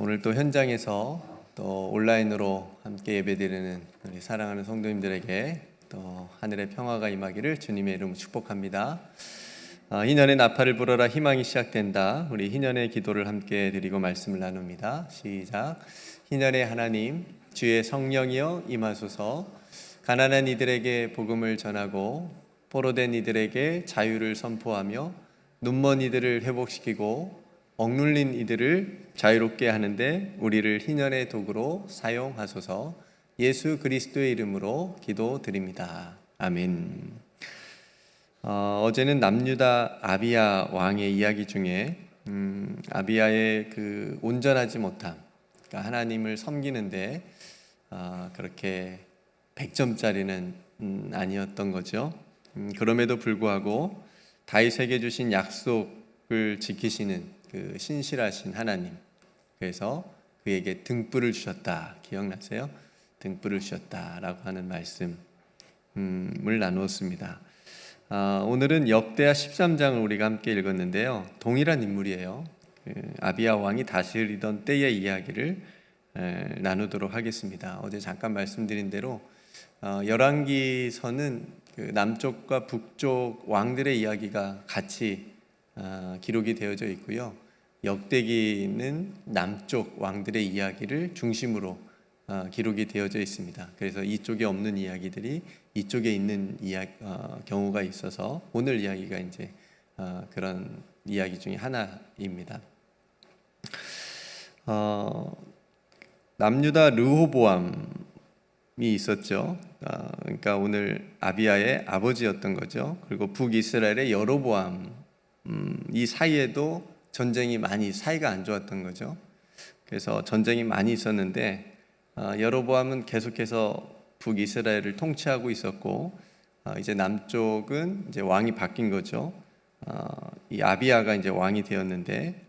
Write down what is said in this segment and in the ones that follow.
오늘 또 현장에서 또 온라인으로 함께 예배드리는 우리 사랑하는 성도님들에게 또 하늘의 평화가 임하기를 주님의 이름으로 축복합니다. 희년의 나팔을 불어라, 희망이 시작된다. 우리 희년의 기도를 함께 드리고 말씀을 나눕니다. 시작. 희년의 하나님, 주의 성령이여 임하소서. 가난한 이들에게 복음을 전하고 포로된 이들에게 자유를 선포하며 눈먼 이들을 회복시키고 억눌린 이들을 자유롭게 하는데 우리를 희년의 도구로 사용하소서. 예수 그리스도의 이름으로 기도드립니다. 아멘. 어제는 남유다 아비야 왕의 이야기 중에 아비야의 그 온전하지 못함, 그러니까 하나님을 섬기는데 그렇게 100점짜리는 아니었던 거죠. 그럼에도 불구하고 다윗에게 주신 약속을 지키시는 그 신실하신 하나님, 그래서 그에게 등불을 주셨다. 기억나세요? 등불을 주셨다라고 하는 말씀을 나누었습니다. 오늘은 역대하 13장을 우리가 함께 읽었는데요, 동일한 인물이에요. 아비야 왕이 다스리던 때의 이야기를 나누도록 하겠습니다. 어제 잠깐 말씀드린 대로 열왕기서는 그 남쪽과 북쪽 왕들의 이야기가 같이 기록이 되어져 있고요, 역대기는 남쪽 왕들의 이야기를 중심으로 기록이 되어져 있습니다. 그래서 이쪽에 없는 이야기들이 이쪽에 있는 경우가 있어서 오늘 이야기가 이제 그런 이야기 중에 하나입니다. 남유다 르호보암이 있었죠. 그러니까 오늘 아비야의 아버지였던 거죠. 그리고 북이스라엘의 여로보암, 이 사이에도 전쟁이 많이 사이가 안 좋았던 거죠. 그래서 전쟁이 많이 있었는데 여로보암은 계속해서 북이스라엘을 통치하고 있었고, 이제 남쪽은 이제 왕이 바뀐 거죠. 이 아비야가 이제 왕이 되었는데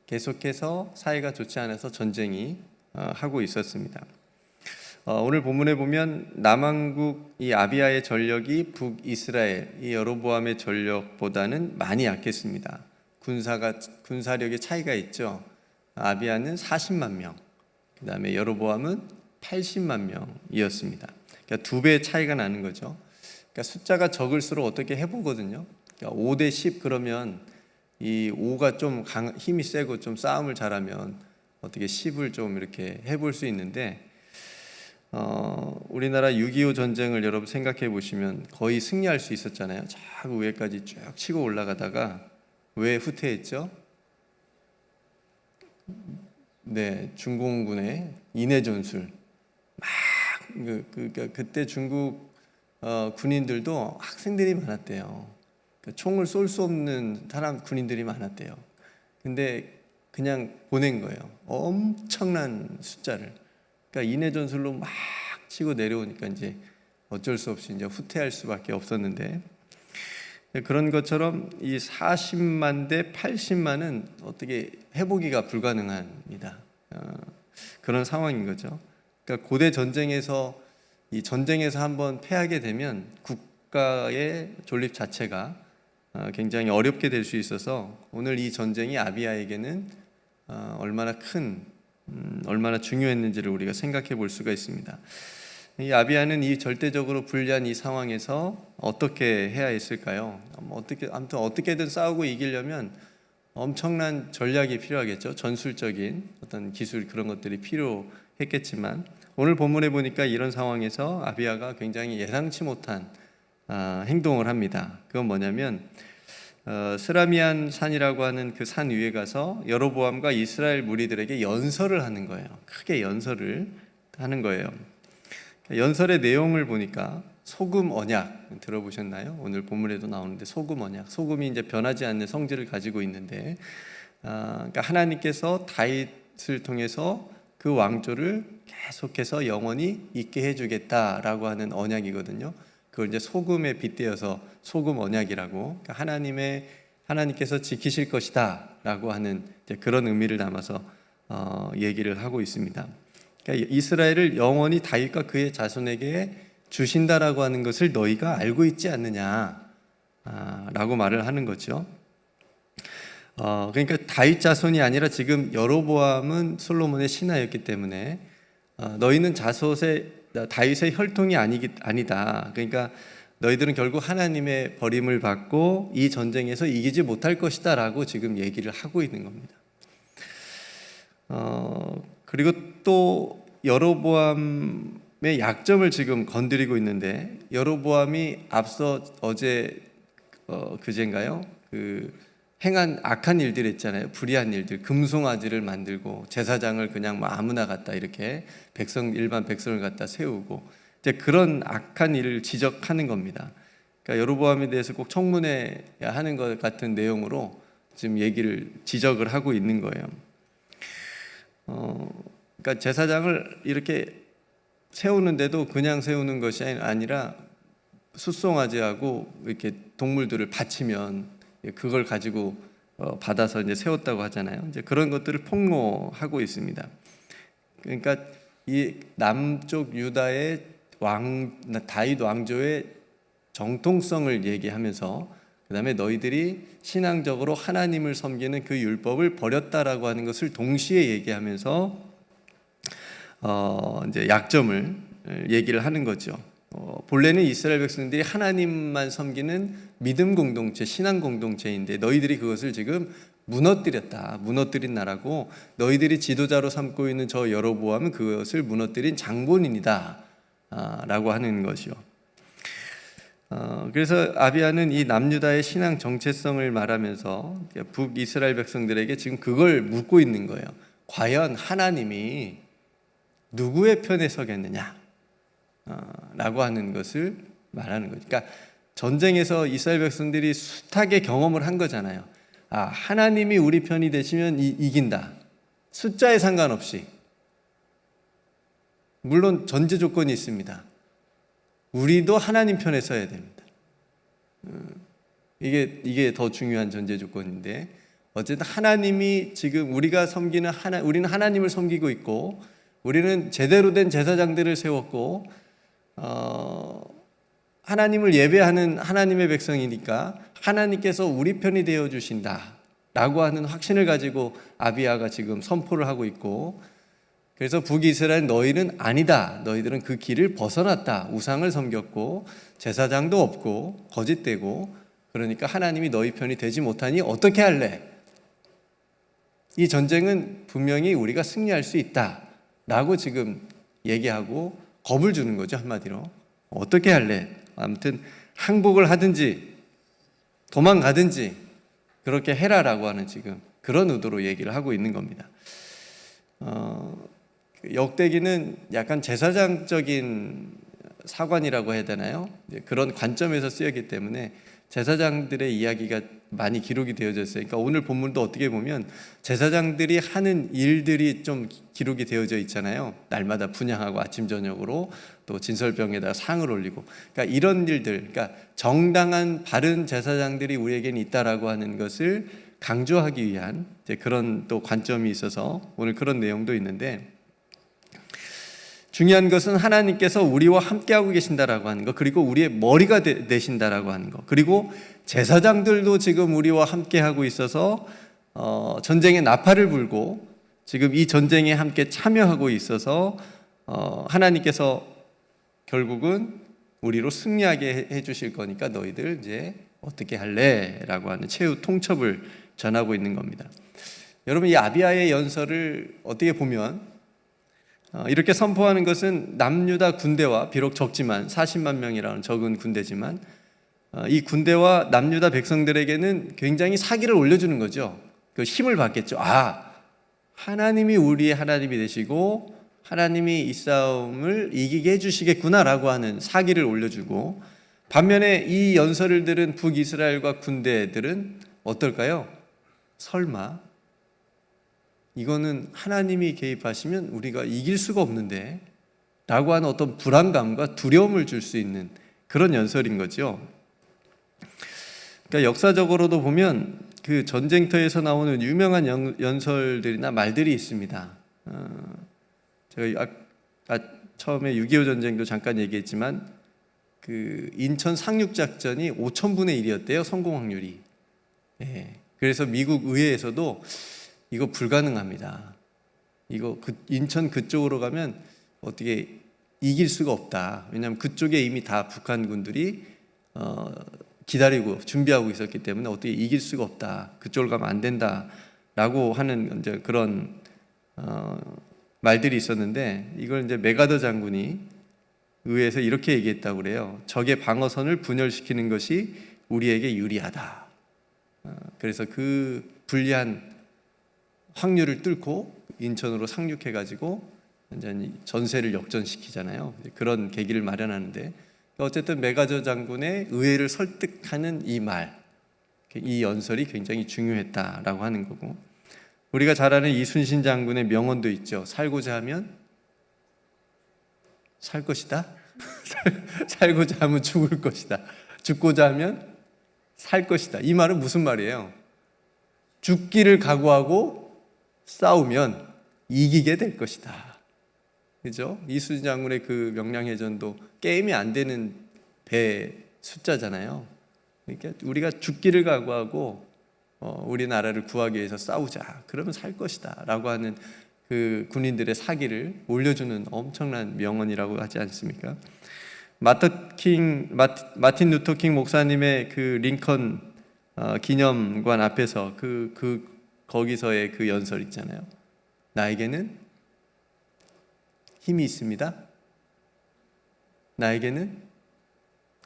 계속해서 사이가 좋지 않아서 전쟁이 하고 있었습니다. 오늘 본문에 보면 남왕국 이 아비야의 전력이 북이스라엘 이 여로보암의 전력보다는 많이 약했습니다. 군사력의 차이가 있죠. 아비야는 40만 명, 그 다음에 여로보암은 80만 명이었습니다. 그러니까 2배의 차이가 나는 거죠. 그러니까 숫자가 적을수록 어떻게 해보거든요. 그러니까 5대 10 그러면 이 5가 좀 힘이 세고 좀 싸움을 잘하면 어떻게 10을 좀 이렇게 해볼 수 있는데, 우리나라 6.25 전쟁을 여러분 생각해 보시면 거의 승리할 수 있었잖아요. 저 위에까지 쭉 치고 올라가다가 왜 후퇴했죠? 네, 중공군의 인해 전술. 막 그때 중국 군인들도 학생들이 많았대요. 총을 쏠 수 없는 군인들이 많았대요. 근데 그냥 보낸 거예요. 엄청난 숫자를. 그러니까 인해 전술로 막 치고 내려오니까 이제 어쩔 수 없이 이제 후퇴할 수밖에 없었는데, 그런 것처럼 이 40만 대 80만은 어떻게 해보기가 불가능합니다. 그런 상황인 거죠. 그러니까 고대 전쟁에서 이 전쟁에서 한번 패하게 되면 국가의 존립 자체가 굉장히 어렵게 될 수 있어서 오늘 이 전쟁이 아비야에게는 얼마나 중요했는지를 우리가 생각해 볼 수가 있습니다. 이 아비야는 이 절대적으로 불리한 이 상황에서 어떻게 해야 했을까요? 아무튼 어떻게든 싸우고 이기려면 엄청난 전략이 필요하겠죠. 전술적인 어떤 기술, 그런 것들이 필요했겠지만 오늘 본문에 보니까 이런 상황에서 아비야가 굉장히 예상치 못한 행동을 합니다. 그건 뭐냐면 스라미안 산이라고 하는 그 산 위에 가서 여로보암과 이스라엘 무리들에게 연설을 하는 거예요. 크게 연설을 하는 거예요. 연설의 내용을 보니까 소금 언약 들어보셨나요? 오늘 본문에도 나오는데 소금 언약, 소금이 이제 변하지 않는 성질을 가지고 있는데, 그러니까 하나님께서 다윗을 통해서 그 왕조를 계속해서 영원히 있게 해주겠다라고 하는 언약이거든요. 그걸 이제 소금에 빗대어서 소금 언약이라고, 그러니까 하나님께서 지키실 것이다라고 하는 그런 의미를 담아서 얘기를 하고 있습니다. 그러니까 이스라엘을 영원히 다윗과 그의 자손에게 주신다라고 하는 것을 너희가 알고 있지 않느냐라고 말을 하는 거죠. 그러니까 다윗 자손이 아니라 지금 여로보암은 솔로몬의 신하였기 때문에 너희는 다윗의 혈통이 아니다. 그러니까 너희들은 결국 하나님의 버림을 받고 이 전쟁에서 이기지 못할 것이다라고 지금 얘기를 하고 있는 겁니다. 그리고 또 여로보암의 약점을 지금 건드리고 있는데, 여로보암이 앞서 그제인가요? 행한 악한 일들 있잖아요. 불의한 일들, 금송아지를 만들고 제사장을 그냥 뭐 아무나 갖다 이렇게 일반 백성을 갖다 세우고, 이제 그런 악한 일을 지적하는 겁니다. 그러니까 여로보암에 대해서 꼭 청문해야 하는 것 같은 내용으로 지금 지적을 하고 있는 거예요. 그러니까 제사장을 이렇게 세우는데도 그냥 세우는 것이 아니라 숫송아지하고 이렇게 동물들을 바치면 그걸 가지고 받아서 이제 세웠다고 하잖아요. 이제 그런 것들을 폭로하고 있습니다. 그러니까 이 남쪽 유다의 다윗 왕조의 정통성을 얘기하면서, 그다음에 너희들이 신앙적으로 하나님을 섬기는 그 율법을 버렸다라고 하는 것을 동시에 얘기하면서 이제 약점을 얘기를 하는 거죠. 본래는 이스라엘 백성들이 하나님만 섬기는 믿음 공동체, 신앙 공동체인데 너희들이 그것을 지금 무너뜨린 나라고, 너희들이 지도자로 삼고 있는 저 여로보암은 그것을 무너뜨린 장본인이다 라고 하는 것이요. 그래서 아비야는 이 남유다의 신앙 정체성을 말하면서 북이스라엘 백성들에게 지금 그걸 묻고 있는 거예요. 과연 하나님이 누구의 편에 서겠느냐 라고 하는 것을 말하는 거죠. 그러니까 전쟁에서 이스라엘 백성들이 숱하게 경험을 한 거잖아요. 하나님이 우리 편이 되시면 이긴다. 숫자에 상관없이. 물론 전제 조건이 있습니다. 우리도 하나님 편에 서야 됩니다. 이게 더 중요한 전제 조건인데, 어쨌든 하나님이 지금 우리가 섬기는 우리는 하나님을 섬기고 있고, 우리는 제대로 된 제사장들을 세웠고, 하나님을 예배하는 하나님의 백성이니까 하나님께서 우리 편이 되어 주신다라고 하는 확신을 가지고 아비야가 지금 선포를 하고 있고, 그래서 북이스라엘 너희는 아니다. 너희들은 그 길을 벗어났다. 우상을 섬겼고 제사장도 없고 거짓되고, 그러니까 하나님이 너희 편이 되지 못하니 어떻게 할래? 이 전쟁은 분명히 우리가 승리할 수 있다라고 지금 얘기하고 겁을 주는 거죠. 한마디로 어떻게 할래? 아무튼 항복을 하든지 도망가든지 그렇게 해라라고 하는 지금 그런 의도로 얘기를 하고 있는 겁니다. 역대기는 약간 제사장적인 사관이라고 해야 되나요? 그런 관점에서 쓰였기 때문에 제사장들의 이야기가 많이 기록이 되어졌어요. 그러니까 오늘 본문도 어떻게 보면 제사장들이 하는 일들이 좀 기록이 되어져 있잖아요. 날마다 분향하고 아침 저녁으로 또 진설병에다 상을 올리고, 그러니까 이런 일들, 그러니까 정당한 바른 제사장들이 우리에게는 있다라고 하는 것을 강조하기 위한 그런 또 관점이 있어서 오늘 그런 내용도 있는데, 중요한 것은 하나님께서 우리와 함께하고 계신다라고 하는 것, 그리고 우리의 머리가 되신다라고 하는 것, 그리고 제사장들도 지금 우리와 함께하고 있어서 전쟁에 나팔을 불고 지금 이 전쟁에 함께 참여하고 있어서 하나님께서 결국은 우리로 승리하게 해주실 거니까 너희들 이제 어떻게 할래? 라고 하는 최후 통첩을 전하고 있는 겁니다. 여러분, 이 아비야의 연설을 어떻게 보면 이렇게 선포하는 것은 남유다 군대와, 비록 적지만 40만 명이라는 적은 군대지만 이 군대와 남유다 백성들에게는 굉장히 사기를 올려주는 거죠. 그 힘을 받겠죠. 하나님이 우리의 하나님이 되시고 하나님이 이 싸움을 이기게 해주시겠구나라고 하는 사기를 올려주고, 반면에 이 연설을 들은 북이스라엘과 군대들은 어떨까요? 설마 이거는 하나님이 개입하시면 우리가 이길 수가 없는데 라고 하는 어떤 불안감과 두려움을 줄 수 있는 그런 연설인 거죠. 그러니까 역사적으로도 보면 그 전쟁터에서 나오는 유명한 연설들이나 말들이 있습니다. 제가 처음에 6.25 전쟁도 잠깐 얘기했지만 그 인천 상륙작전이 5,000분의 1이었대요, 성공 확률이. 그래서 미국 의회에서도 이거 불가능합니다. 이거 인천 그쪽으로 가면 어떻게 이길 수가 없다. 왜냐하면 그쪽에 이미 다 북한군들이 기다리고 준비하고 있었기 때문에 어떻게 이길 수가 없다. 그쪽으로 가면 안 된다라고 하는 이제 그런 말들이 있었는데, 이걸 이제 메가더 장군이 의회에서 이렇게 얘기했다고 그래요. 적의 방어선을 분열시키는 것이 우리에게 유리하다. 그래서 그 불리한 확률을 뚫고 인천으로 상륙해가지고 완전히 전세를 역전시키잖아요. 그런 계기를 마련하는데, 어쨌든 메가더 장군의 의회를 설득하는 이 말, 이 연설이 굉장히 중요했다라고 하는 거고, 우리가 잘 아는 이순신 장군의 명언도 있죠. 살고자 하면 살 것이다. 살고자 하면 죽을 것이다. 죽고자 하면 살 것이다. 이 말은 무슨 말이에요? 죽기를 각오하고 싸우면 이기게 될 것이다. 그죠? 이순신 장군의 그 명량해전도 게임이 안 되는 배 숫자잖아요. 그러니까 우리가 죽기를 각오하고 우리나라를 구하기 위해서 싸우자. 그러면 살 것이다. 라고 하는 그 군인들의 사기를 올려주는 엄청난 명언이라고 하지 않습니까? 마틴 루터 킹 목사님의 그 링컨 기념관 앞에서 거기서의 그 연설 있잖아요. 나에게는 힘이 있습니다. 나에게는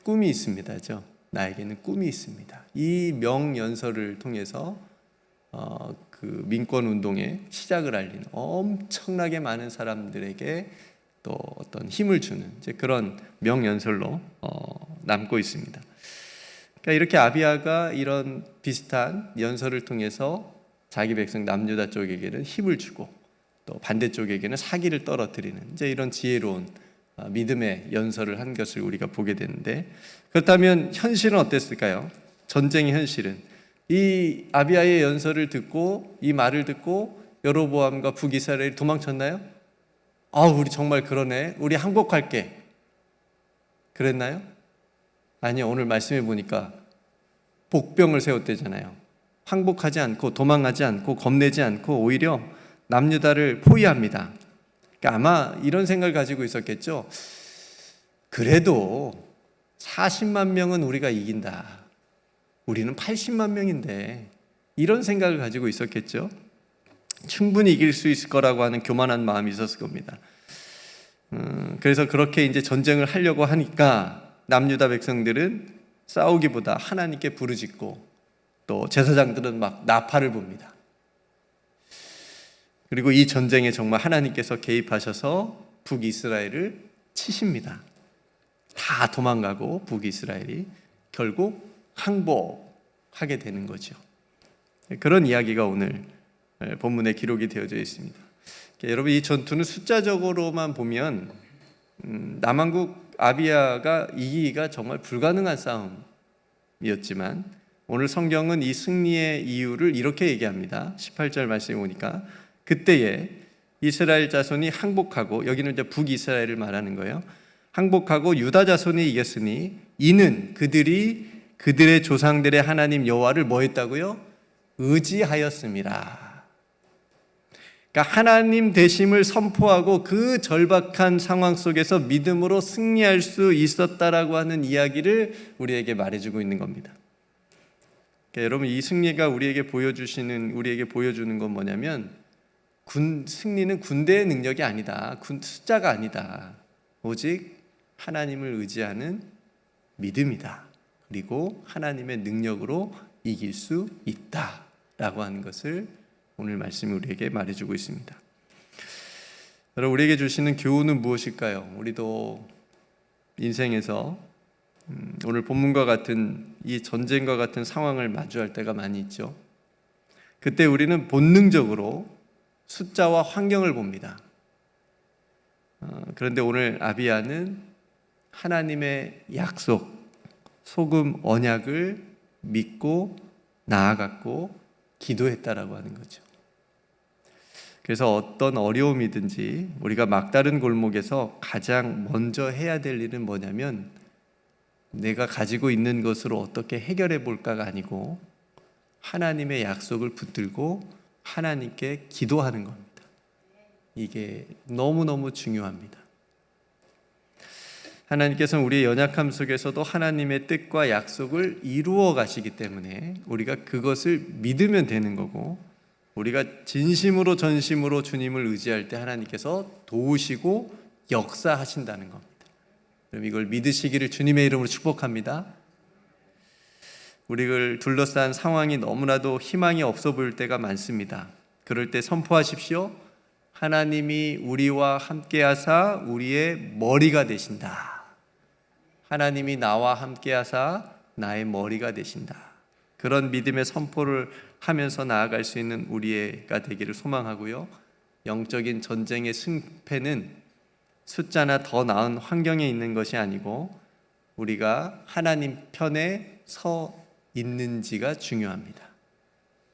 꿈이 있습니다죠. 나에게는 꿈이 있습니다. 이 명연설을 통해서 그 민권운동의 시작을 알리는, 엄청나게 많은 사람들에게 또 어떤 힘을 주는 이제 그런 명연설로 남고 있습니다. 그러니까 이렇게 아비야가 이런 비슷한 연설을 통해서 자기 백성 남유다 쪽에게는 힘을 주고 또 반대쪽에게는 사기를 떨어뜨리는 이제 이런 지혜로운 믿음의 연설을 한 것을 우리가 보게 되는데, 그렇다면 현실은 어땠을까요? 전쟁의 현실은 이 아비야의 연설을 듣고 이 말을 듣고 여로보암과 북이스라엘이 도망쳤나요? 우리 정말 그러네. 우리 항복할게. 그랬나요? 아니요. 오늘 말씀해 보니까 복병을 세웠대잖아요. 항복하지 않고 도망하지 않고 겁내지 않고 오히려 남유다를 포위합니다. 그러니까 아마 이런 생각을 가지고 있었겠죠. 그래도 40만 명은 우리가 이긴다. 우리는 80만 명인데, 이런 생각을 가지고 있었겠죠. 충분히 이길 수 있을 거라고 하는 교만한 마음이 있었을 겁니다. 그래서 그렇게 이제 전쟁을 하려고 하니까 남유다 백성들은 싸우기보다 하나님께 부르짖고 또 제사장들은 막 나팔을 붑니다. 그리고 이 전쟁에 정말 하나님께서 개입하셔서 북이스라엘을 치십니다. 다 도망가고 북이스라엘이 결국 항복하게 되는 거죠. 그런 이야기가 오늘 본문에 기록이 되어져 있습니다. 여러분, 이 전투는 숫자적으로만 보면 남한국 아비야가 이기기가 정말 불가능한 싸움이었지만, 오늘 성경은 이 승리의 이유를 이렇게 얘기합니다. 18절 말씀에 보니까 그때에 이스라엘 자손이 항복하고, 여기는 이제 북이스라엘을 말하는 거예요. 항복하고 유다 자손이 이겼으니 이는 그들이 그들의 조상들의 하나님 여호와를 뭐 했다고요? 의지하였습니다. 그러니까 하나님 되심을 선포하고 그 절박한 상황 속에서 믿음으로 승리할 수 있었다라고 하는 이야기를 우리에게 말해주고 있는 겁니다. 그러니까 여러분, 이 승리가 우리에게 보여주는 건 뭐냐면, 승리는 군대의 능력이 아니다. 숫자가 아니다. 오직 하나님을 의지하는 믿음이다. 그리고 하나님의 능력으로 이길 수 있다라고 하는 것을 오늘 말씀이 우리에게 말해주고 있습니다. 여러분, 우리에게 주시는 교훈은 무엇일까요? 우리도 인생에서 오늘 본문과 같은 이 전쟁과 같은 상황을 마주할 때가 많이 있죠. 그때 우리는 본능적으로 숫자와 환경을 봅니다. 그런데 오늘 아비야는 하나님의 약속, 소금 언약을 믿고 나아갔고 기도했다라고 하는 거죠. 그래서 어떤 어려움이든지 우리가 막다른 골목에서 가장 먼저 해야 될 일은 뭐냐면, 내가 가지고 있는 것으로 어떻게 해결해 볼까가 아니고 하나님의 약속을 붙들고 하나님께 기도하는 겁니다. 이게 너무너무 중요합니다. 하나님께서는 우리의 연약함 속에서도 하나님의 뜻과 약속을 이루어 가시기 때문에 우리가 그것을 믿으면 되는 거고, 우리가 진심으로 전심으로 주님을 의지할 때 하나님께서 도우시고 역사하신다는 겁니다. 그럼 이걸 믿으시기를 주님의 이름으로 축복합니다. 우리를 둘러싼 상황이 너무나도 희망이 없어 보일 때가 많습니다. 그럴 때 선포하십시오. 하나님이 우리와 함께 하사 우리의 머리가 되신다. 하나님이 나와 함께 하사 나의 머리가 되신다. 그런 믿음의 선포를 하면서 나아갈 수 있는 우리가 되기를 소망하고요. 영적인 전쟁의 승패는 숫자나 더 나은 환경에 있는 것이 아니고 우리가 하나님 편에 서 있는지가 중요합니다.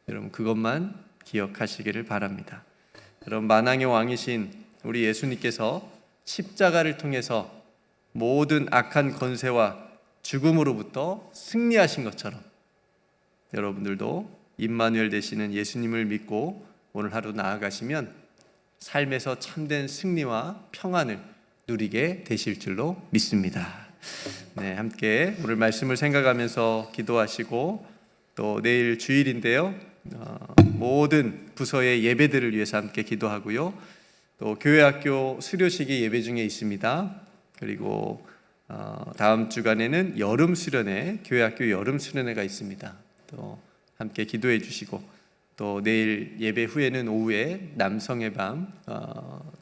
여러분 그것만 기억하시기를 바랍니다. 여러분 만왕의 왕이신 우리 예수님께서 십자가를 통해서 모든 악한 권세와 죽음으로부터 승리하신 것처럼 여러분들도 임마누엘 되시는 예수님을 믿고 오늘 하루 나아가시면 삶에서 참된 승리와 평안을 누리게 되실 줄로 믿습니다. 네, 함께 오늘 말씀을 생각하면서 기도하시고 또 내일 주일인데요. 모든 부서의 예배들을 위해서 함께 기도하고요. 또 교회학교 수료식이 예배 중에 있습니다. 그리고 다음 주간에는 여름 수련회, 교회학교 여름 수련회가 있습니다. 또 함께 기도해 주시고 또 내일 예배 후에는 오후에 남성의 밤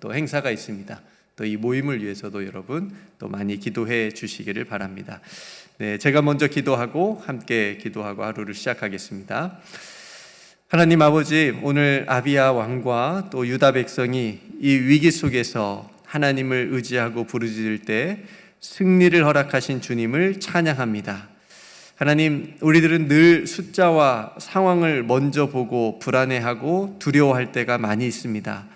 또 행사가 있습니다. 또 이 모임을 위해서도 여러분 또 많이 기도해 주시기를 바랍니다. 네, 제가 먼저 기도하고 함께 기도하고 하루를 시작하겠습니다. 하나님 아버지, 오늘 아비야 왕과 또 유다 백성이 이 위기 속에서 하나님을 의지하고 부르짖을 때 승리를 허락하신 주님을 찬양합니다. 하나님, 우리들은 늘 숫자와 상황을 먼저 보고 불안해하고 두려워할 때가 많이 있습니다.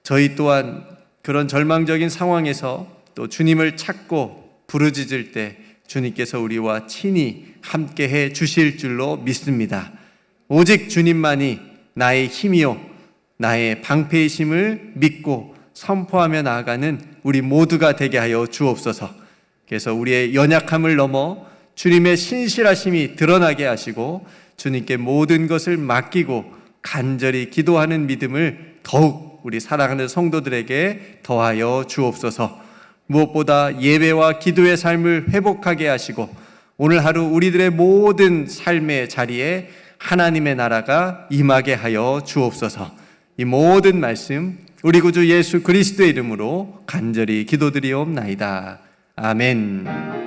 저희 또한 그런 절망적인 상황에서 또 주님을 찾고 부르짖을 때 주님께서 우리와 친히 함께해 주실 줄로 믿습니다. 오직 주님만이 나의 힘이요 나의 방패이심을 믿고 선포하며 나아가는 우리 모두가 되게 하여 주옵소서. 그래서 우리의 연약함을 넘어 주님의 신실하심이 드러나게 하시고 주님께 모든 것을 맡기고 간절히 기도하는 믿음을 더욱 우리 사랑하는 성도들에게 더하여 주옵소서. 무엇보다 예배와 기도의 삶을 회복하게 하시고 오늘 하루 우리들의 모든 삶의 자리에 하나님의 나라가 임하게 하여 주옵소서. 이 모든 말씀 우리 구주 예수 그리스도의 이름으로 간절히 기도드리옵나이다. 아멘.